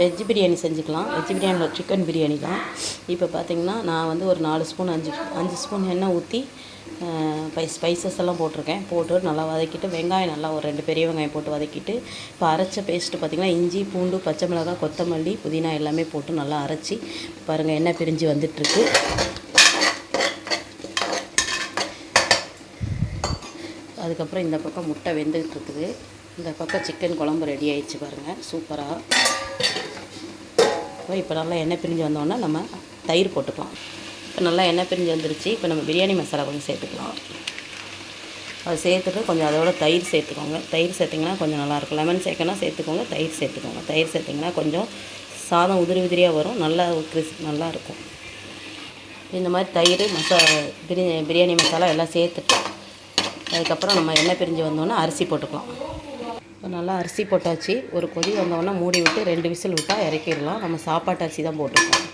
Veg biryani செஞ்சுக்கலாம். Veg பிரியாணியில் chicken biryani தான். இப்போ பார்த்திங்கன்னா நான் வந்து ஒரு 4 ஸ்பூன் 5 ஸ்பூன் எண்ணெய் ஊற்றி ஸ்பைசஸ் எல்லாம் போட்டிருக்கேன். போட்டு நல்லா வதக்கிட்டு வெங்காயம் நல்லா ஒரு 2 பெரிய வெங்காயம் போட்டு வதக்கிட்டு இப்போ அரைச்ச பேஸ்ட்டு பார்த்திங்கன்னா இஞ்சி பூண்டு பச்சை மிளகாய் கொத்தமல்லி புதினா எல்லாமே போட்டு நல்லா அரைச்சி பாருங்கள் எண்ணெய் பிரிஞ்சு வந்துட்டுருக்கு. அதுக்கப்புறம் இந்த பக்கம் முட்டை வெந்துக்கிட்டு இருக்குது. இந்த பக்கம் சிக்கன் குழம்பு ரெடி ஆகிடுச்சு பாருங்கள், சூப்பராக. இப்போ நல்லா எண்ணெய் பிரிஞ்சு வந்தோடனே நம்ம தயிர் போட்டுக்கலாம். இப்போ நல்லா எண்ணெய் பிரிஞ்சு வந்துருச்சு. இப்போ நம்ம பிரியாணி மசாலா கொஞ்சம் சேர்த்துக்கலாம். அதை சேர்த்துட்டு கொஞ்சம் அதோட தயிர் சேர்த்துக்கோங்க. தயிர் சேர்த்திங்கன்னா கொஞ்சம் நல்லாயிருக்கும். லெமன் சேர்க்கணும் சேர்த்துக்கோங்க, தயிர் சேர்த்துக்கோங்க. தயிர் சேர்த்திங்கன்னா கொஞ்சம் சாதம் உதிரி உதிரியாக வரும், நல்லா நல்லாயிருக்கும். இந்த மாதிரி தயிர் பிரியாணி மசாலா எல்லாம் சேர்த்துட்டு அதுக்கப்புறம் நம்ம எண்ணெய் பிரிஞ்சு வந்தோடனே அரிசி போட்டுக்கலாம். இப்போ நல்லா அரிசி போட்டாச்சு. ஒரு கொதி வந்தோடனே மூடி விட்டு 2 விசில் விட்டால் இறக்கிடலாம். நம்ம சாப்பாட்டு அரிசி தான் போட்டிருக்கோம்.